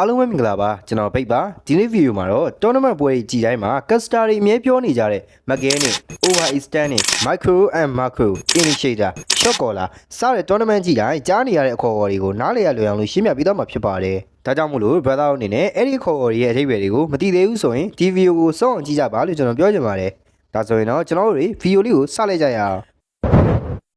အားလုံးပဲမင်္ဂလာပါကျွန်တော်ပိတ်ပါဒီနေ့ဗီဒီယိုမှာတော့ tournament ပွဲကြီးကြည်တိုင်းမှာ caster တွေအမြဲပြောနေကြတဲ့ mechanic overextending micro and macro initiator shot caller စတဲ့ tournament ကြီးတိုင်းကြားနေရတဲ့အခေါ်အဝေါ်တွေကိုနားလည်ရလွယ်အောင်လို့ရှင်းပြပေးသွားမှာဖြစ်ပါတယ်ဒါကြောင့်မို့လို့ brother အနေနဲ့အဲ့ဒီအခေါ်အဝေါ်တွေရဲ့အဓိပ္ပာယ်တွေကိုမသိသေးဘူးဆိုရင်ဒီဗီဒီယိုကိုစောင့်အောင်ကြည့်ကြပါလို့ကျွန်တော်ပြောချင်ပါတယ်ဒါဆိုရင်တော့ကျွန်တော်တို့ဗီဒီယိုလေးကိုစလိုက်ကြရအောင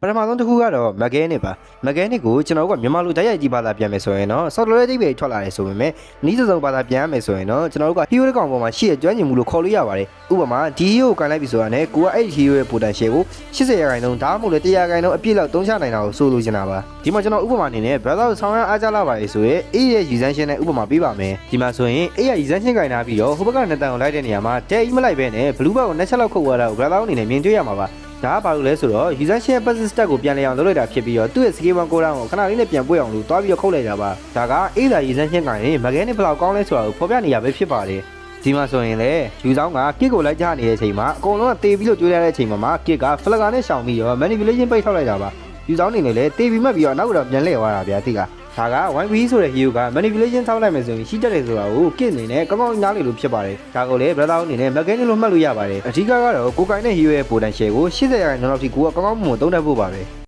်ပထမဆုံးတစ်ခုကတော့ mechanic ပါ mechanic ကိုကျွန်တော်တို့ကမြန်မာလိုတိုက်ရိုက်ကြည့်ပါတာပြန်မယ်ဆိုရင်တော့ software အဓိပ္ပာယ်ထွက်လာတယ်ဆိုပေမဲ့နီးစစုံပါတာပြန်ရမယ်ဆိုရင်တော့ကျွန်တော်တို့က hero ကောင်ပေါ်မှာရှိတဲ့ကျွမ်းကျင်မှုလို့ခေါ်လို့ရပါတယ်ဥပမာဒီ hero ကိုကန်လိုက်ပြီဆိုတာနဲ့ကိုကအဲ့ hero ရဲ့ potential ကို80%ဒါမှမဟုတ်လေ100%အပြည့်လောက်သုံးချနိုင်တာကိုဆိုလိုချင်တာပါဒီမှာကျွန်တော်ဥပမာအနေနဲ့ brother ကိုဆောင်းရအားကြလာပါလေဆိုရဲ A ရဲ့ usation နဲ့ဥပမာပေးပါမယ်ဒီမှာဆိုရင် A ရဲ့ usation ကန်ထားပြီးတော့ဟိုဘက်ကနှစ်တန်ကိုလိုက်တဲ့နေရာမှာ tag မလိုက်ဘဲနဲ့ blue bar ကိုနှစ်ချက်လောက်ခုတ်သွားတာကို brother အနေနဲ့မြင်တွေ့ရမှာပါဒါကဘာလို့လဲဆိုတော့ user share passive stat ကိုပြန်လည်အောင်လုပ်လိုက်တာဖြစ်ပြီးတော့သူ့ရဲ့ skill 1 ကိုတောင်ကိုခဏလေးနဲ့ပြန်ပွင့်အောင်လို့တွားပြီးတော့ခုတ်လိုက်တာပါဒါက A သာ user share ကရင် mechanic ဘယ်လောက်ကောင်းလဲဆိုတာကိုဖော်ပြနေရပဲဖြစ်ပါတယ်ဒီမှာဆိုရင်လေယူဆောင်က kick ကိုလိုက်ကြနေတဲ့အချိန်မှာအကုန်လုံးကတေးပြီးလို့ကြွေးရတဲ့အချိန်မှာ kick က flag နဲ့ရှောင်ပြီးတော့ manipulation ပိတ်ထောက်လိုက်တာပါယူဆောင်နေလေတေးပြီးမှတ်ပြီးတော့နောက်ကတော့ပြန်လှည့်သွားတာဗျာတိကဒါက 1v ဆိုတဲ့ hero က manipulation ထောက်လိုက်မယ်ဆိုရင်ရှိတတ်တယ်ဆိုတာကို kit အနေနဲ့ကောင်းကောင်းနားလည်လို့ဖြစ်ပါတယ်ဒါကိုလေ brother အနေနဲ့ mechanic လို့မှတ်လို့ရပါတယ်အဓိကကတော့ကိုကိုင်တဲ့ hero ရဲ့ potential ကို80%လောက်ထိကိုကကောင်းကောင်းမွန်သုံးတတ်ဖို့ပါပဲ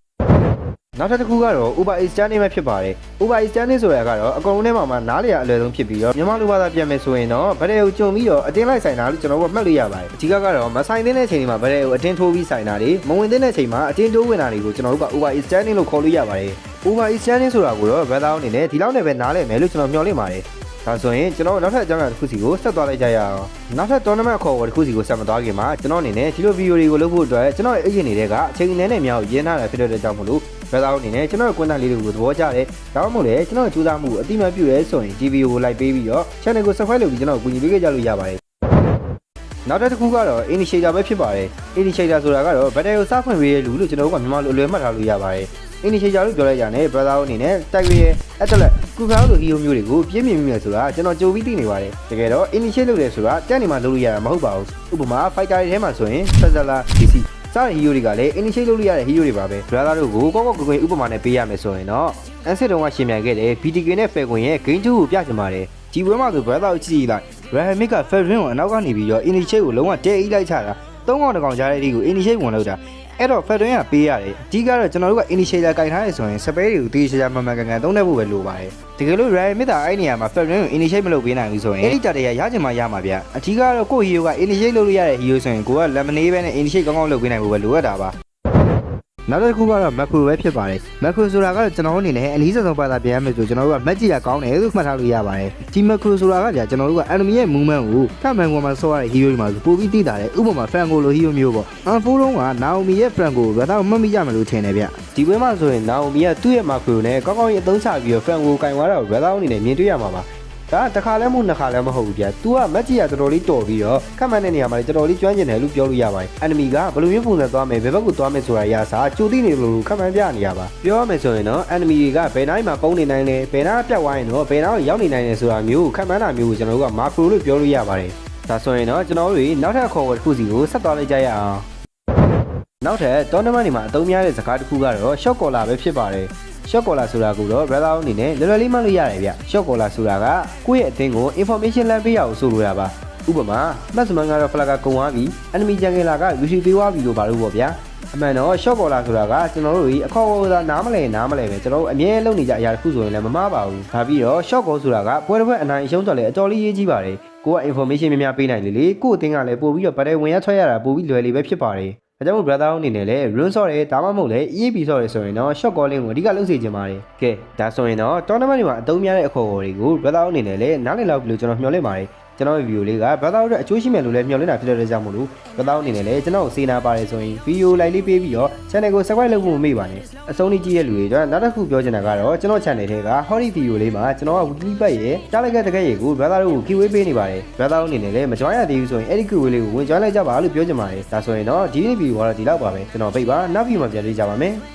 နောက်တစ်ခုကတော့ overextending ပဲဖြစ်ပါတယ် overextending ဆိုတာကတော့အကုန်လုံးထဲမှာနားလည်ရအလွယ်ဆုံးဖြစ်ပြီးတော့မြန်မာလိုဘာသာပြန်မယ်ဆိုရင်တော့ဗဒဲကိုကြုံပြီးတော့အတင်းလိုက်ဆိုင်တာလို့ကျွန်တော်တို့မှတ်လို့ရပါတယ်အဓိကကတော့မဆိုင်တဲ့အချိန်မှာဗဒဲကိုအတင်းထိုးပြီးဆိုင်တာတွေမဝင်တဲ့အချိန်မှာအတင်းတိုးဝင်တာတွေကိုကျွန်တော်တို့က overextending လို့ခေါ်လို့ရပါတယ် overextending ဆိုတာကိုတော့ brother အနေနဲ့ဒီလောက်နဲ့ပဲနားလည်မယ်လို့ကျွန်တော်မျှော်လင့်ပါတယ်ဒါဆိုရင်ကျွန်တော်နောက်ထပ်အကြောင်းအရာတစ်ခုစီကိုဆက်သွားလိုက်ကြရအောင်နောက်ထပ် tournament ခေါ်ဝေါ်တစ်ခုစီကိုဆက်မသွားခင်မှာကျွန်တော်အနေနဲ့ဒီလိုဗီဒီယိုတွေကိုလုပ်ဖို့အတွက်ကျွန်တော်ရဲ့အရင်နေတဲ့အချိန်နဲ့များကိုရင်းထားတာဖြစ်တဲ့ကြောင့်မို့လို့ brother အနေနဲ့ကျွန်တော်ရဲ့ content လေးတွေကိုသဘောကျတယ်ဒါမှမဟုတ်လေကျွန်တော်ရဲ့ကြိုးစားမှုကိုအတိအမှန်ပြုရဲဆိုရင်ဒီဗီဒီယိုကို like ပေးပြီးတော့ channel ကို subscribe လုပ်ပြီးကျွန်တော်ကိုကူညီပေးကြလို့ရပါတယ်နောက်တစ်ခုကတော့ initiator ပဲဖြစ်ပါတယ် initiator ဆိုတာကတော့ battle ကိုစဖွင့်ပေးတဲ့လူလို့ကျွန်တော်တို့ကမြန်မာလိုအလွယ်မှတ်ထားလို့ရပါတယ် initiator လို့ပြောလိုက်ကြတယ် brother အနေနဲ့တိုက်ရဲ atlet ကူဖာလို hero မျိုးတွေကိုပြင်းပြင်းမြင်ဆိုတာကျွန်တော်ကြိုပြီးသိနေပါတယ်တကယ်တော့ initiate လုပ်တယ်ဆိုတာတက်နေမှလုပ်လို့ရတာမဟုတ်ပါဘူးဥပမာ fighter တွေထဲမှာဆိုရင် Fazala DC စတဲ့ hero တွေကလည်း initiate လုပ်လို့ရတဲ့ hero တွေပါပဲ brother တို့ကိုကောက်ကွယ်ဥပမာနဲ့ပေးရမယ်ဆိုရင်တော့ Ancient တုန်းကရှင်မြန်ခဲ့တဲ့ BTK နဲ့ Falcon ရဲ့ game 2ကိုပြချင်ပါတယ်ဒီပွဲမှာဆို brother ကိုကြည့်လိုက် Rahamic က Falcon ကိုအနောက်ကနေပြီးတော့ initiate ကိုလုံးဝတဲအေးလိုက်ချတာ၃កောင်တစ်កောင်ကြားတဲ့ဒီကို initiate ဝင်လောက်တာအဲ့တော့ Falcon ကပေးရတယ်အဓိကတော့ကျွန်တော်တို့က initiator ကင်ထားရဆိုရင် spell တွေကိုတေးချာမှန်မှန်ကန်ကန်သုံးတတ်ဖို့ပဲလိုပါတယ်တကယ်လို့ Rahamic တာအဲ့နေရာမှာ Falcon ကို initiate မလုပ်ပေးနိုင်ဘူးဆိုရင်အဲ့ဒီတရရချင်မှရမှာဗျအဓိကတော့ကိုယ့် hero က initiate လုပ်လို့ရတဲ့ hero ဆိုရင်ကိုက lemonade ပဲနဲ့ initiate ကောင်းကောင်းလုပ်ပေးနိုင်ဖို့ပဲလိုအပ်တာပါနောက်တစ်ခုကတော့ macro ပဲဖြစ်ပါတယ် macro ဆိုတာကတော့ကျွန်တော်တို့အနေနဲ့အနည်းဆုံးပါတာပြန်ရမယ်ဆိုကျွန်တော်တို့က match ကြီးကကောင်းတယ်လို့မှတ်ထားလို့ရပါတယ်ဒီ macro ဆိုတာကကျွန်တော်တို့က enemy ရဲ့ movement ကိုခန့်မှန်ပေါ်မှာဆော့ရတဲ့ hero တွေမှာပိုပြီးသိတာတယ်ဥပမာ Franco လို hero မျိုးပေါ့ Unfold လုံးက Naomi ရဲ့ Franco ကိုတော့မှတ်မိကြမယ်လို့ထင်တယ်ဗျဒီပွဲမှာဆိုရင် Naomi ကသူ့ရဲ့ macro နဲ့ကောင်းကောင်းကြီးအသုံးချပြီးတော့ Franco ကိုကင်သွားတာကို brother အနေနဲ့မြင်တွေ့ရမှာပါဒါတခါလဲမဟုတ်နှစ်ခါလဲမဟုတ်ဘူးဗျာ तू ကမက်ကြီးကတော်တော်လေးတော်ပြီးတော့ခက်မှန်းတဲ့နေရာမှာတော်တော်လေးကျွမ်းကျင်တယ်လို့ပြောလို့ရပါတယ် enemy ကဘယ်လိုမျိုးပုံစံသွားမယ်ဘယ်ဘက်ကိုသွားမယ်ဆိုတာရာစာကြိုသိနေလို့ခက်မှန်းပြနေရပါပြောရမယ်ဆိုရင်တော့ enemy တွေကဘယ်တိုင်းမှာပုံနေနိုင်လဲဘယ်နားပြတ်သွားရင်တော့ဘယ်နားကိုရောက်နေနိုင်လဲဆိုတာမျိုးခက်မှန်းတာမျိုးကိုကျွန်တော်တို့က macro လို့ပြောလို့ရပါတယ်ဒါဆိုရင်တော့ကျွန်တော်တို့နောက်ထပ်အခေါ်အဝေါ်တစ်ခုစီကိုဆက်သွားလိုက်ကြရအောင်နောက်ထပ် tournament တွေမှာအသုံးများတဲ့စကားတစ်ခုကတော့ shot caller ပဲဖြစ်ပါတယ်shot caller ဆိုတာကိုတော့ brother အနေနဲ့လွယ်လွယ်လေးမှတ်လို့ရတယ်ဗျ shot caller ဆိုတာကကိုယ့်ရဲ့အသင်းကို information လမ်းပေးရအောင်ဆိုလိုတာပါဥပမာ maximum ကတော့ flag ကုံသွားပြီ enemy jungle က usually ပေးသွားပြီလို့ပါလို့ပေါ့ဗျာအမှန်တော့ shot caller ဆိုတာကကျွန်တော်တို့အခေါ်အဝေါ်သာနားမလဲပဲကျွန်တော်တို့အမြဲလုပ်နေကြအရာတစ်ခုဆိုရင်လည်းမမှားပါဘူးဒါပြီးတော့ shot call ဆိုတာကပွဲတစ်ပွဲအနိုင်အရှုံးတော့လည်းအတော်လေးရေးကြီးပါတယ်ကိုက information များများပေးနိုင်လေကို့အသင်းကလည်းပို့ပြီးတော့ battle ဝင်ရထွက်ရတာပို့ပြီးလွယ်လေးပဲဖြစ်ပါတယ်ဒါကြောင့် brother အနေနဲ့လည်း run ဆော့တယ်ဒါမှမဟုတ်လည်း EAP ဆော့တယ်ဆိုရင်တော့ shot calling ကိုအဓိကလုပ်စေချင်ပါတယ်ကဲဒါဆိုရင်တော့ tournament တွေမှာအသုံးများတဲ့အခေါ်အဝေါ်တွေကို brother အနေနဲ့လည်းနားလည်လောက်ပြီလို့ကျွန်တော်မျှော်လင့်ပါတယ်ကျွန်တော်ရဲ့ video လေးက brother တို့အကျိုးရှိမယ်လို့လည်းမျှော်လင့်တာဖြစ်တဲ့ကြောင့်မို့လို့ brother အနေနဲ့လည်းကျွန်တော်ကိုစေနာပါတယ်ဆိုရင် video like လေးပေးပြီးတော့ channel ကို subscribe လုပ်ဖို့မမေ့ပါနဲ့အဆုံးထိကြည့်ရတဲ့လူတွေအတွက်နောက်တစ်ခုပြောချင်တာကတော့ကျွန်တော် channel ထဲက hobby video လေးမှာကျွန်တော်က weekly pack ရဲ့ကြားလိုက်ကတကယ်ရေကို brother တို့ကို giveaway ပေးနေပါတယ် brother အနေနဲ့လည်းမ join ရသေးဘူးဆိုရင်အဲ့ဒီ giveaway လေးကိုဝင် join လိုက်ကြပါလို့ပြောချင်ပါတယ်ဒါဆိုရင်တော့ဒီနေ့ video ကတော့ဒီလောက်ပါပဲကျွန်တော်ပိတ်ပါနောက် video မှာပြန်တွေ့ကြပါမယ်